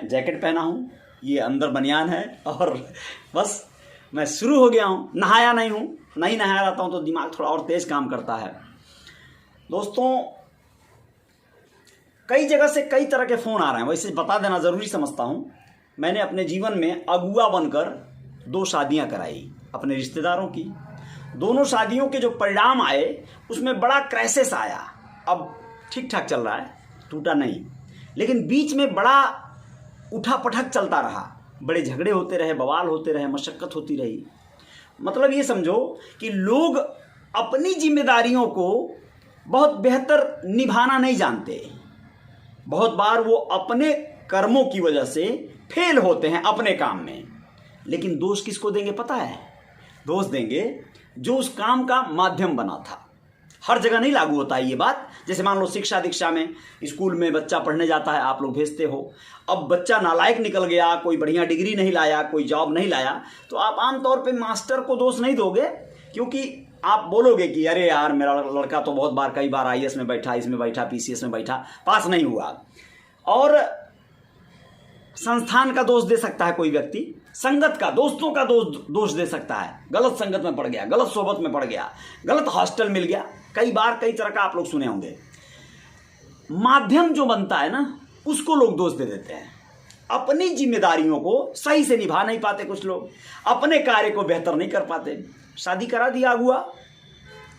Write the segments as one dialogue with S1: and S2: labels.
S1: मैं जैकेट पहना हूँ, ये अंदर बनियान है और बस मैं शुरू हो गया हूँ। नहाया नहीं हूँ, नहीं नहाया रहता हूँ तो दिमाग थोड़ा और तेज काम करता है। दोस्तों, कई जगह से कई तरह के फ़ोन आ रहे हैं, वैसे बता देना ज़रूरी समझता हूँ। मैंने अपने जीवन में अगुआ बनकर 2 शादियाँ कराई अपने रिश्तेदारों की। दोनों शादियों के जो परिणाम आए उसमें बड़ा क्राइसिस आया। अब ठीक ठाक चल रहा है, टूटा नहीं, लेकिन बीच में बड़ा उठा पटक चलता रहा, बड़े झगड़े होते रहे, बवाल होते रहे, मशक्क़त होती रही। मतलब ये समझो कि लोग अपनी जिम्मेदारियों को बहुत बेहतर निभाना नहीं जानते। बहुत बार वो अपने कर्मों की वजह से फेल होते हैं अपने काम में। लेकिन दोष किसको देंगे पता है? दोष देंगे जो उस काम का माध्यम बना था। हर जगह नहीं लागू होता है ये बात। जैसे मान लो शिक्षा दीक्षा में, स्कूल में बच्चा पढ़ने जाता है, आप लोग भेजते हो। अब बच्चा नालायक निकल गया, कोई बढ़िया डिग्री नहीं लाया, कोई जॉब नहीं लाया, तो आप आमतौर पे मास्टर को दोष नहीं दोगे, क्योंकि आप बोलोगे कि अरे यार मेरा लड़का तो बहुत बार, कई बार IAS में बैठा, इसमें बैठा, PCS में बैठा, पास नहीं हुआ। और संस्थान का दोष दे सकता है कोई व्यक्ति, संगत का, दोस्तों का दोष दे सकता है। गलत संगत में पड़ गया, गलत सोबत में पड़ गया, गलत हॉस्टल मिल गया, कई बार कई तरह का आप लोग सुने होंगे। माध्यम जो बनता है ना, उसको लोग दोष दे देते हैं। अपनी जिम्मेदारियों को सही से निभा नहीं पाते कुछ लोग, अपने कार्य को बेहतर नहीं कर पाते। शादी करा दिया हुआ,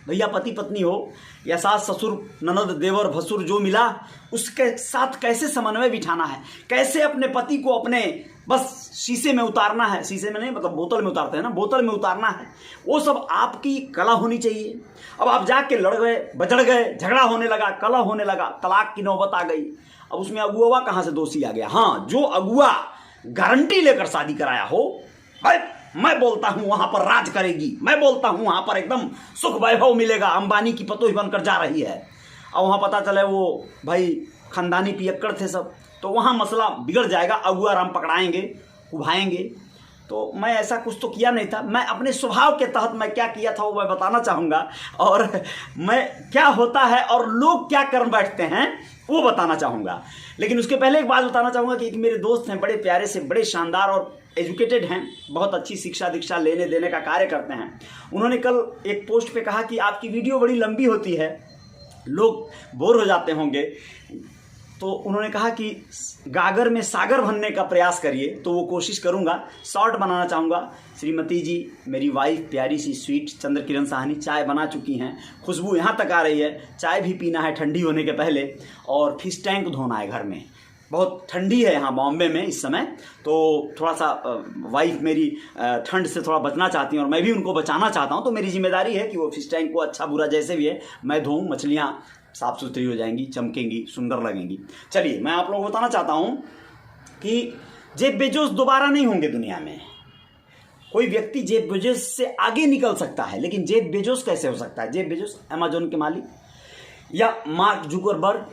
S1: भैया पति पत्नी हो या सास ससुर ननद देवर भसुर जो मिला, उसके साथ कैसे समन्वय बिठाना है, कैसे अपने पति को अपने बस शीशे में उतारना है, शीशे में नहीं मतलब बोतल में उतारते हैं ना, बोतल में उतारना है, वो सब आपकी कला होनी चाहिए। अब आप जाके लड़ गए, बजड़ गए, झगड़ा होने लगा, कलह होने लगा, तलाक की नौबत आ गई। अब उसमें अगुआ कहाँ से दोषी आ गया? हाँ, जो अगुआ गारंटी लेकर शादी कराया हो, भाई मैं बोलता हूं वहां पर राज करेगी, मैं बोलता हूं वहां पर एकदम सुख वैभव मिलेगा, अंबानी की पतोही बनकर जा रही है, और वहां पता चले वो भाई खानदानी पियक्कड़ थे सब, तो वहां मसला बिगड़ जाएगा, अगुआ राम पकड़ाएंगे, उभाएंगे। तो मैं ऐसा कुछ तो किया नहीं था। मैं अपने स्वभाव के तहत मैं क्या किया था वो मैं बताना चाहूँगा, और मैं क्या होता है और लोग क्या कर बैठते हैं वो बताना चाहूँगा। लेकिन उसके पहले एक बात बताना चाहूँगा कि एक मेरे दोस्त हैं, बड़े प्यारे से, बड़े शानदार और एजुकेटेड हैं, बहुत अच्छी शिक्षा दीक्षा लेने देने का कार्य करते हैं। उन्होंने कल एक पोस्ट पे कहा कि आपकी वीडियो बड़ी लंबी होती है, लोग बोर हो जाते होंगे, तो उन्होंने कहा कि गागर में सागर भरने का प्रयास करिए। तो वो कोशिश करूंगा, शॉर्ट बनाना चाहूँगा। श्रीमती जी, मेरी वाइफ प्यारी सी स्वीट चंद्र किरण साहनी चाय बना चुकी हैं, खुशबू यहाँ तक आ रही है। चाय भी पीना है ठंडी होने के पहले, और फिश टैंक धोना है घर में। बहुत ठंडी है यहाँ बॉम्बे में इस समय, तो थोड़ा सा वाइफ मेरी ठंड से थोड़ा बचना चाहती हैं और मैं भी उनको बचाना चाहता हूँ। तो मेरी जिम्मेदारी है कि वो फिश टैंक को अच्छा बुरा जैसे भी है मैं धोऊँ, मछलियाँ साफ़ सुथरी हो जाएंगी, चमकेंगी, सुंदर लगेंगी। चलिए, मैं आप लोगों को बताना चाहता हूँ कि जेफ बेजोस दोबारा नहीं होंगे दुनिया में। कोई व्यक्ति जेफ बेजोस से आगे निकल सकता है, लेकिन जेफ बेजोस कैसे हो सकता है? जेफ बेजोस अमेजोन के मालिक, या मार्क जुकरबर्ग,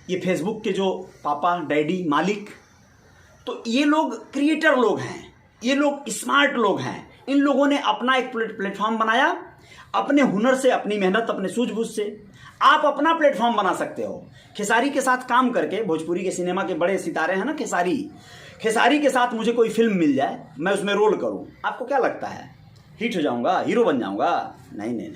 S1: ये फेसबुक के जो पापा डैडी मालिक, तो ये लोग क्रिएटर लोग हैं, ये लोग स्मार्ट लोग हैं। इन लोगों ने अपना एक प्लेटफॉर्म बनाया, अपने हुनर से, अपनी मेहनत, अपने सूझबूझ से आप अपना प्लेटफॉर्म बना सकते हो। खेसारी के साथ काम करके, भोजपुरी के सिनेमा के बड़े सितारे हैं ना खेसारी के साथ मुझे कोई फिल्म मिल जाए, मैं उसमें रोल करूं, आपको क्या लगता है हिट हो जाऊंगा, हीरो बन जाऊंगा? नहीं,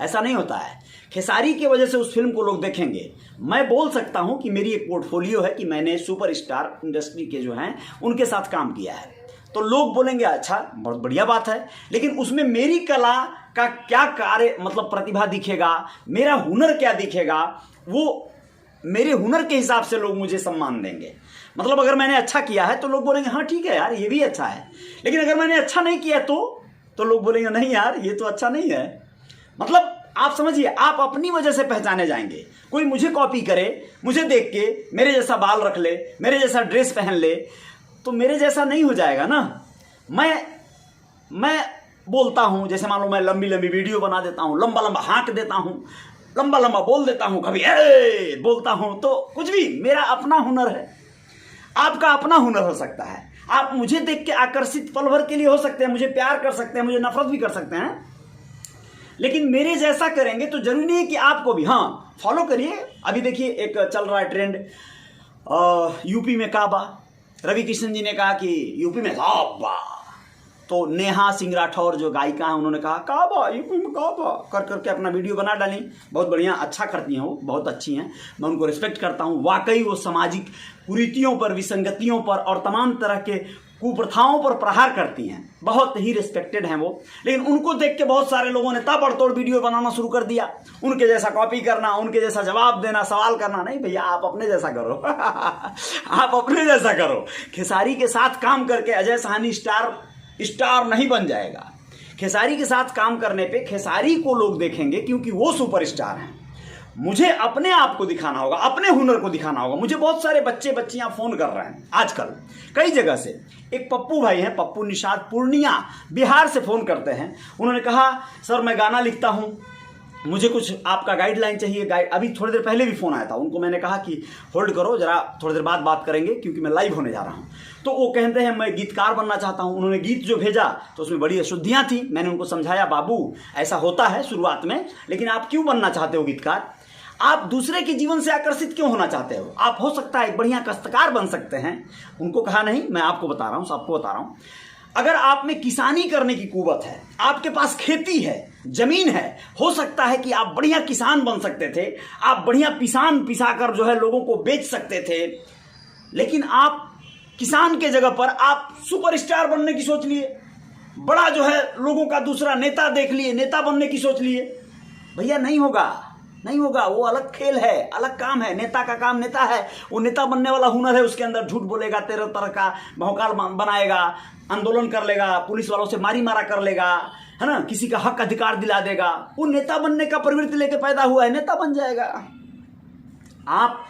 S1: ऐसा नहीं होता है। खेसारी की वजह से उस फिल्म को लोग देखेंगे। मैं बोल सकता हूं कि मेरी एक पोर्टफोलियो है कि मैंने सुपरस्टार इंडस्ट्री के जो हैं उनके साथ काम किया है, तो लोग बोलेंगे अच्छा, बहुत बढ़िया बात है, लेकिन उसमें मेरी कला का क्या कार्य, मतलब प्रतिभा दिखेगा, मेरा हुनर क्या दिखेगा, वो मेरे हुनर के हिसाब से लोग मुझे सम्मान देंगे। मतलब अगर मैंने अच्छा किया है तो लोग बोलेंगे हाँ ठीक है यार, ये भी अच्छा है। लेकिन अगर मैंने अच्छा नहीं किया तो लोग बोलेंगे नहीं यार, ये तो अच्छा नहीं है। मतलब आप समझिए, आप अपनी वजह से पहचाने जाएंगे। कोई मुझे कॉपी करे, मुझे देख के मेरे जैसा बाल रख ले, मेरे जैसा ड्रेस पहन ले, तो मेरे जैसा नहीं हो जाएगा ना। मैं बोलता हूं, जैसे मान लो मैं लंबी लंबी वीडियो बना देता हूं, लंबा लंबा हाँक देता हूं, लंबा लंबा बोल देता हूं, कभी ए बोलता हूं, तो कुछ भी मेरा अपना हुनर है, आपका अपना हुनर हो सकता है। आप मुझे देख के आकर्षित पल भर के लिए हो सकते हैं, मुझे प्यार कर सकते हैं, मुझे नफरत भी कर सकते हैं, लेकिन मेरे जैसा करेंगे तो जरूरी नहीं है कि आपको भी हाँ फॉलो करिए। अभी देखिए एक चल रहा है ट्रेंड, यूपी में काबा, रवि किशन जी ने कहा कि यूपी में काबा, तो नेहा सिंह राठौर जो गायिका हैं उन्होंने कहा काबा, यूपी में काबा कर करके अपना वीडियो बना डाली। बहुत बढ़िया, अच्छा करती हैं वो, बहुत अच्छी हैं, मैं उनको रिस्पेक्ट करता हूँ। वाकई वो सामाजिक कुरीतियों पर, विसंगतियों पर और तमाम तरह के कुप्रथाओं पर प्रहार करती हैं, बहुत ही रिस्पेक्टेड हैं वो। लेकिन उनको देख के बहुत सारे लोगों ने ताबड़तोड़ वीडियो बनाना शुरू कर दिया, उनके जैसा कॉपी करना, उनके जैसा जवाब देना, सवाल करना। नहीं भैया, आप अपने जैसा करो आप अपने जैसा करो। खेसारी के साथ काम करके अजय साहनी स्टार नहीं बन जाएगा। खेसारी के साथ काम करने पे खेसारी को लोग देखेंगे क्योंकि वो सुपरस्टार हैं। मुझे अपने आप को दिखाना होगा, अपने हुनर को दिखाना होगा। मुझे बहुत सारे बच्चे बच्चियां फोन कर रहे हैं आजकल कई जगह से। एक पप्पू भाई हैं, पप्पू निषाद, पूर्णिया बिहार से फोन करते हैं। उन्होंने कहा सर मैं गाना लिखता हूं, मुझे कुछ आपका गाइडलाइन चाहिए। अभी थोड़ी देर पहले भी फोन आया था, उनको मैंने कहा कि होल्ड करो जरा, थोड़ी देर बाद बात करेंगे क्योंकि मैं लाइव होने जा रहा हूं। तो वो कहते हैं मैं गीतकार बनना चाहता हूं। उन्होंने गीत जो भेजा तो उसमें बड़ी अशुद्धियां थी। मैंने उनको समझाया बाबू ऐसा होता है शुरुआत में, लेकिन आप क्यों बनना चाहते हो गीतकार? आप दूसरे के जीवन से आकर्षित क्यों होना चाहते हो? आप हो सकता है एक बढ़िया काश्तकार बन सकते हैं। उनको कहा नहीं, मैं आपको बता रहा हूं, सबको बता रहा हूं, अगर आप में किसानी करने की कुवत है, आपके पास खेती है, जमीन है, हो सकता है कि आप बढ़िया किसान बन सकते थे, आप बढ़िया पिसाकर जो है लोगों को बेच सकते थे। लेकिन आप किसान के जगह पर आप सुपरस्टार बनने की सोच लिए, बड़ा जो है लोगों का दूसरा नेता देख लिए, नेता बनने की सोच लिए। भैया नहीं होगा, नहीं होगा। वो अलग खेल है, अलग काम है। नेता का काम नेता है, वो नेता बनने वाला हुनर है। उसके अंदर झूठ बोलेगा, तेरह तरह का भौकाल बनाएगा, आंदोलन कर लेगा, पुलिस वालों से मारी मारा कर लेगा, है ना, किसी का हक अधिकार दिला देगा। वो नेता बनने का प्रवृत्ति लेके पैदा हुआ है, नेता बन जाएगा। आप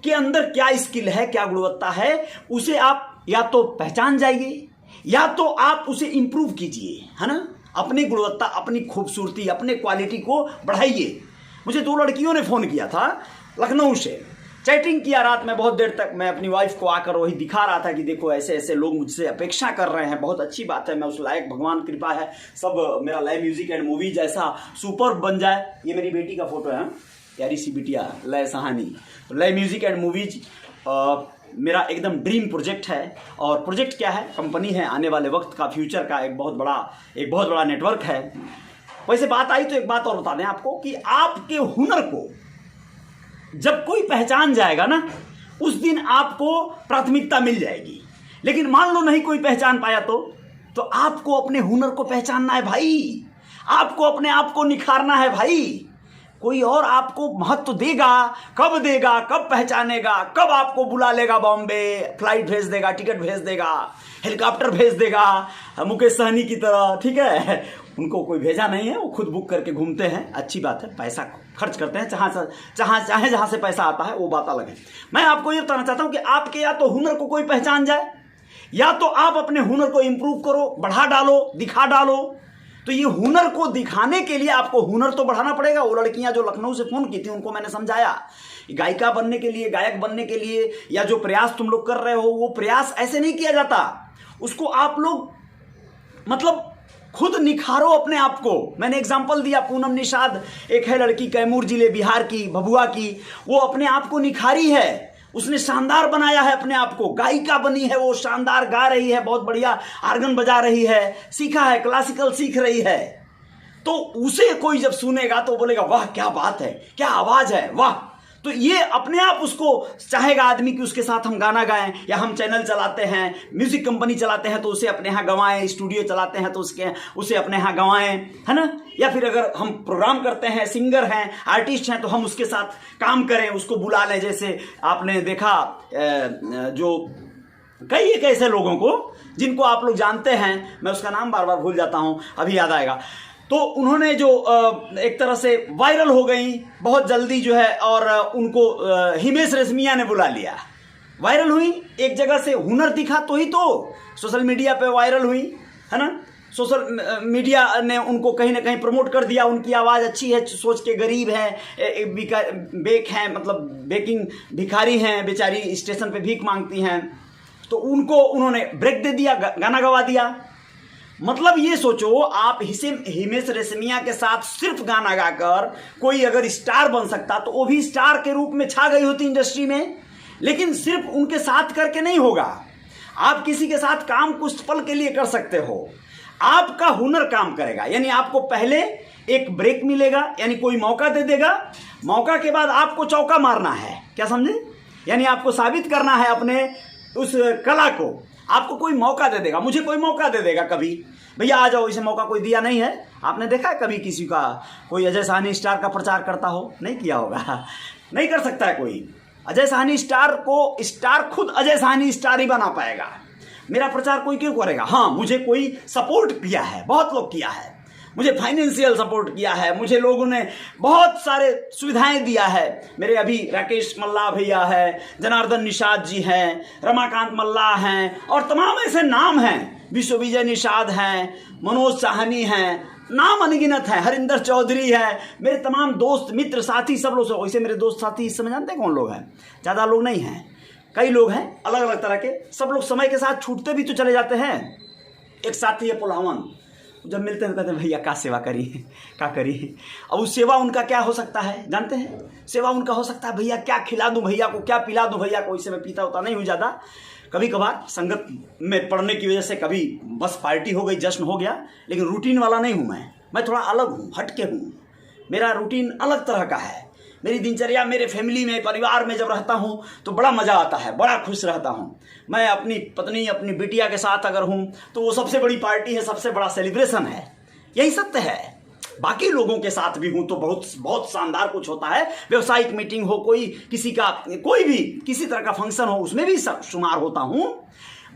S1: के अंदर क्या स्किल है, क्या गुणवत्ता है, उसे आप या तो पहचान जाइए या तो आप उसे इंप्रूव कीजिए, है ना। अपनी गुणवत्ता, अपनी खूबसूरती, अपने क्वालिटी को बढ़ाइए। मुझे 2 लड़कियों ने फोन किया था लखनऊ से, चैटिंग किया रात में बहुत देर तक। मैं अपनी वाइफ को आकर वही दिखा रहा था कि देखो ऐसे ऐसे लोग मुझसे अपेक्षा कर रहे हैं, बहुत अच्छी बात है, मैं उस लायक, भगवान कृपा है, सब मेरा लय म्यूजिक एंड मूवी जैसा सुपर बन जाए। ये मेरी बेटी का फोटो है, प्यारी सी बिटिया लय साहनी। लय म्यूजिक एंड मूवीज मेरा एकदम ड्रीम प्रोजेक्ट है। और प्रोजेक्ट क्या है, कंपनी है, आने वाले वक्त का, फ्यूचर का एक बहुत बड़ा नेटवर्क है। वैसे बात आई तो एक बात और बता दें आपको कि आपके हुनर को जब कोई पहचान जाएगा ना, उस दिन आपको प्राथमिकता मिल जाएगी। लेकिन मान लो नहीं कोई पहचान पाया तो आपको अपने हुनर को पहचानना है भाई, आपको अपने आप को निखारना है भाई। कोई और आपको महत्व देगा, कब पहचानेगा, कब आपको बुला लेगा बॉम्बे, फ्लाइट भेज देगा, टिकट भेज देगा, हेलीकॉप्टर भेज देगा, मुकेश सहनी की तरह, ठीक है। उनको कोई भेजा नहीं है, वो खुद बुक करके घूमते हैं, अच्छी बात है, पैसा खर्च करते हैं, जहां से पैसा आता है वो बात अलग है। मैं आपको ये बताना चाहता हूं कि आपके या तो हुनर को कोई पहचान जाए, या तो आप अपने हुनर को इंप्रूव करो, बढ़ा डालो, दिखा डालो। तो ये हुनर को दिखाने के लिए आपको हुनर तो बढ़ाना पड़ेगा। वो लड़कियां जो लखनऊ से फोन की थी उनको मैंने समझाया, गायिका बनने के लिए, गायक बनने के लिए, या जो प्रयास तुम लोग कर रहे हो वो प्रयास ऐसे नहीं किया जाता। उसको आप लोग मतलब खुद निखारो अपने आप को। मैंने एग्जांपल दिया, पूनम निषाद एक है लड़की, कैमूर जिले बिहार की, भभुआ की, वो अपने आप को निखारी है, उसने शानदार बनाया है अपने आप को, गायिका बनी है, वो शानदार गा रही है, बहुत बढ़िया आर्गन बजा रही है, सीखा है, क्लासिकल सीख रही है। तो उसे कोई जब सुनेगा तो बोलेगा वाह क्या बात है, क्या आवाज है, वाह। तो ये अपने आप उसको चाहेगा आदमी कि उसके साथ हम गाना गाएं, या हम चैनल चलाते हैं, म्यूजिक कंपनी चलाते हैं तो उसे अपने यहाँ गवाएं, स्टूडियो चलाते हैं तो उसे अपने यहाँ गवाएं, है ना। या फिर अगर हम प्रोग्राम करते हैं, सिंगर हैं, आर्टिस्ट हैं, तो हम उसके साथ काम करें, उसको बुला लें। जैसे आपने देखा जो कई एक ऐसे लोगों को जिनको आप लोग जानते हैं, मैं उसका नाम बार बार भूल जाता हूं, अभी याद आएगा। तो उन्होंने जो एक तरह से वायरल हो गई बहुत जल्दी जो है, और उनको हिमेश रेशमिया ने बुला लिया, वायरल हुई एक जगह से, हुनर दिखा तो ही तो सोशल मीडिया पे वायरल हुई, है ना। सोशल मीडिया ने उनको कहीं ना कहीं प्रमोट कर दिया, उनकी आवाज़ अच्छी है सोच के, गरीब हैं, बेक हैं, मतलब बेकिंग भिखारी हैं, बेचारी स्टेशन पे भीख मांगती हैं, तो उनको उन्होंने ब्रेक दे दिया, गाना गवा दिया। मतलब ये सोचो, आप हिमेश रेशमिया के साथ सिर्फ गाना गाकर कोई अगर स्टार बन सकता तो वो भी स्टार के रूप में छा गई होती इंडस्ट्री में। लेकिन सिर्फ उनके साथ करके नहीं होगा, आप किसी के साथ काम कुछ पल के लिए कर सकते हो, आपका हुनर काम करेगा। यानी आपको पहले एक ब्रेक मिलेगा, यानी कोई मौका दे देगा, मौका के बाद आपको चौका मारना है। क्या समझे? यानी आपको साबित करना है अपने उस कला को। आपको कोई मौका दे देगा, मुझे कोई मौका दे देगा कभी, भैया आ जाओ, इसे मौका कोई दिया नहीं है। आपने देखा है कभी किसी का कोई अजय साहनी स्टार का प्रचार करता हो? नहीं किया होगा, नहीं कर सकता है कोई। अजय साहनी स्टार को स्टार खुद अजय साहनी स्टार ही बना पाएगा। मेरा प्रचार कोई क्यों करेगा? हाँ, मुझे कोई सपोर्ट किया है, बहुत लोग किया है, मुझे फाइनेंशियल सपोर्ट किया है, मुझे लोगों ने बहुत सारे सुविधाएं दिया है। मेरे अभी राकेश मल्ला भैया है, जनार्दन निषाद जी हैं, रमाकांत मल्ला हैं, और तमाम ऐसे नाम हैं, विश्वविजय निषाद हैं, मनोज साहनी हैं, नाम अनगिनत है, हरिंदर चौधरी है, मेरे तमाम दोस्त मित्र साथी सब लोग। वैसे मेरे दोस्त साथी इस समय जानते हैं कौन लोग हैं? ज़्यादा लोग नहीं हैं, कई लोग हैं अलग अलग तरह के। सब लोग समय के साथ छूटते भी तो चले जाते हैं। एक साथी है पुलावन, जब मिलते हैं कहते हैं भैया क्या सेवा करी, क्या करी। अब उस सेवा उनका क्या हो सकता है जानते हैं? सेवा उनका हो सकता है भैया क्या खिला दूं भैया को, क्या पिला दूं भैया को। इससे मैं पीता होता नहीं हूँ ज़्यादा, कभी कभार संगत में पढ़ने की वजह से कभी बस पार्टी हो गई, जश्न हो गया, लेकिन रूटीन वाला नहीं हूँ मैं थोड़ा अलग हूँ, हटके हूँ। मेरा रूटीन अलग तरह का है। मेरी दिनचर्या मेरे फैमिली में, परिवार में जब रहता हूँ तो बड़ा मज़ा आता है, बड़ा खुश रहता हूँ। मैं अपनी पत्नी, अपनी बिटिया के साथ अगर हूँ तो वो सबसे बड़ी पार्टी है, सबसे बड़ा सेलिब्रेशन है। यही सत्य है। बाकी लोगों के साथ भी हूँ तो बहुत बहुत शानदार कुछ होता है। व्यावसायिक मीटिंग हो, कोई किसी का कोई भी किसी तरह का फंक्शन हो, उसमें भी शुमार होता हूँ।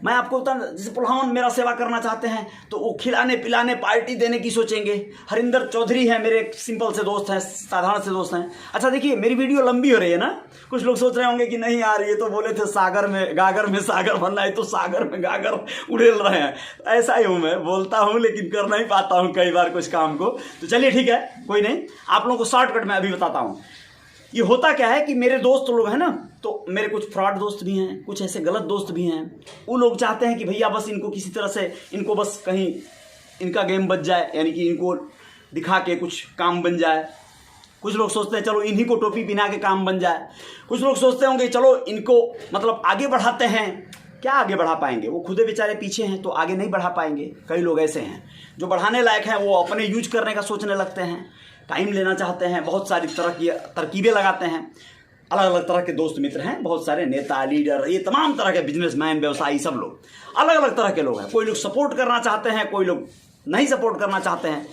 S1: मैं आपको बता, जैसे पुलावन मेरा सेवा करना चाहते हैं तो वो खिलाने पिलाने पार्टी देने की सोचेंगे। हरिंदर चौधरी हैं, मेरे सिंपल से दोस्त हैं, साधारण से दोस्त हैं। अच्छा देखिए, मेरी वीडियो लंबी हो रही है ना, कुछ लोग सोच रहे होंगे कि नहीं यार ये तो बोले थे सागर में गागर में सागर बनना है, तो सागर में गागर उड़ेल रहे हैं। ऐसा ही हूँ, मैं बोलता हूँ लेकिन कर नहीं पाता हूँ कई बार कुछ काम को। तो चलिए ठीक है, कोई नहीं, आप लोगों को शॉर्टकट में अभी बताता हूँ। ये होता क्या है कि मेरे दोस्त लोग हैं ना, तो मेरे कुछ फ्रॉड दोस्त भी हैं, कुछ ऐसे गलत दोस्त भी हैं। वो लोग चाहते हैं कि भैया बस इनको किसी तरह से, इनको बस कहीं इनका गेम बच जाए, यानी कि इनको दिखा के कुछ काम बन जाए। कुछ लोग सोचते हैं चलो इन्हीं को टोपी पहना के काम बन जाए। कुछ लोग सोचते होंगे चलो इनको मतलब आगे बढ़ाते हैं। क्या आगे बढ़ा पाएंगे? वो खुदे बेचारे पीछे हैं तो आगे नहीं बढ़ा पाएंगे। कई लोग ऐसे हैं जो बढ़ाने लायक हैं, वो अपने यूज करने का सोचने लगते हैं, टाइम लेना चाहते हैं, बहुत सारी तरह की तरकीबें लगाते हैं। अलग अलग तरह के दोस्त मित्र हैं, बहुत सारे नेता, लीडर, ये तमाम तरह के बिजनेसमैन, व्यवसायी, सब लोग अलग अलग तरह के लोग हैं। कोई लोग सपोर्ट करना चाहते हैं, कोई लोग नहीं सपोर्ट करना चाहते हैं।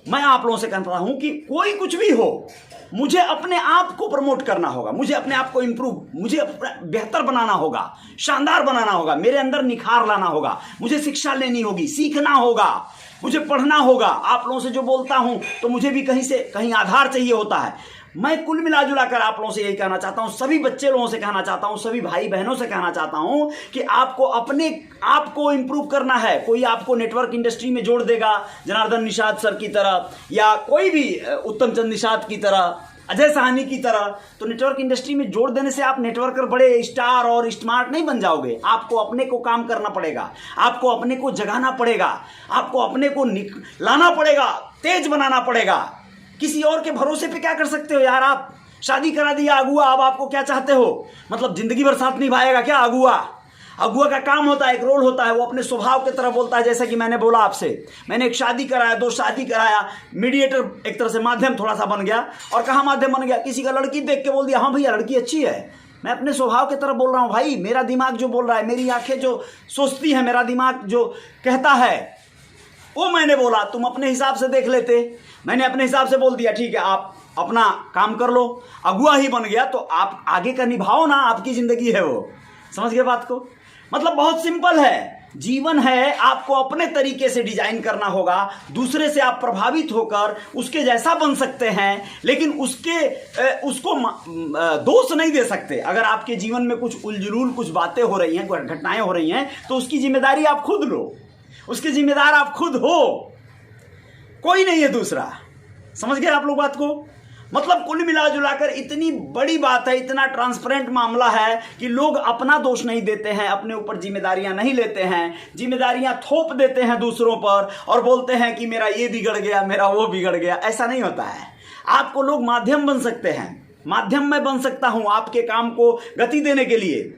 S1: मैं आप लोगों से कह रहा हूं कि कोई कुछ भी हो, मुझे अपने आप को प्रमोट करना होगा, मुझे अपने आप को इम्प्रूव, मुझे बेहतर बनाना होगा, शानदार बनाना होगा, मेरे अंदर निखार लाना होगा, मुझे शिक्षा लेनी होगी, सीखना होगा, मुझे पढ़ना होगा। आप लोगों से जो बोलता हूं तो मुझे भी कहीं से कहीं आधार चाहिए होता है। मैं कुल मिला जुला कर आप लोगों से यही कहना चाहता हूं, सभी बच्चे लोगों से कहना चाहता हूं, सभी भाई बहनों से कहना चाहता हूं कि आपको अपने आप को इंप्रूव करना है। कोई आपको नेटवर्क इंडस्ट्री में जोड़ देगा, जनार्दन निषाद सर की तरह, या कोई भी उत्तम चंद निषाद की तरह, अजय साहनी की तरह, तो नेटवर्क इंडस्ट्री में जोड़ देने से आप नेटवर्कर बड़े स्टार और स्मार्ट नहीं बन जाओगे। आपको अपने को काम करना पड़ेगा, आपको अपने को जगाना पड़ेगा, आपको अपने को लाना पड़ेगा, तेज बनाना पड़ेगा। किसी और के भरोसे पे क्या कर सकते हो यार? आप शादी करा दिया अगुआ, अब आपको क्या चाहते हो? मतलब जिंदगी भर साथ निभाएगा क्या अगुआ? अगुआ का काम होता है, एक रोल होता है, वो अपने स्वभाव की तरह बोलता है। जैसा कि मैंने बोला आपसे, मैंने एक शादी कराया, 2 शादी कराया, मीडिएटर एक तरह से माध्यम थोड़ा सा बन गया। और कहाँ माध्यम बन गया? किसी का लड़की देख के बोल दिया हाँ भैया लड़की अच्छी है। मैं अपने स्वभाव की तरह बोल रहा हूँ भाई, मेरा दिमाग जो बोल रहा है, मेरी आंखें जो सोचती हैं, मेरा दिमाग जो कहता है वो मैंने बोला। तुम अपने हिसाब से देख लेते, मैंने अपने हिसाब से बोल दिया ठीक है आप अपना काम कर लो। अगुआ ही बन गया तो आप आगे का निभाओ ना, आपकी जिंदगी है वो। समझ गए बात को? मतलब बहुत सिंपल है, जीवन है, आपको अपने तरीके से डिजाइन करना होगा। दूसरे से आप प्रभावित होकर उसके जैसा बन सकते हैं, लेकिन उसको दोष नहीं दे सकते। अगर आपके जीवन में कुछ उलझुल कुछ बातें हो रही हैं, कुछ घटनाएं हो रही हैं, तो उसकी जिम्मेदारी आप खुद लो, उसके जिम्मेदार आप खुद हो, कोई नहीं है दूसरा। समझ गए आप लोग बात को? मतलब कुल मिला जुलाकर इतनी बड़ी बात है, इतना ट्रांसपेरेंट मामला है कि लोग अपना दोष नहीं देते हैं, अपने ऊपर जिम्मेदारियां नहीं लेते हैं, जिम्मेदारियां थोप देते हैं दूसरों पर और बोलते हैं कि मेरा ये बिगड़ गया, मेरा वो बिगड़ गया। ऐसा नहीं होता है। आपको लोग माध्यम बन सकते हैं, माध्यम में बन सकता हूं आपके काम को गति देने के लिए।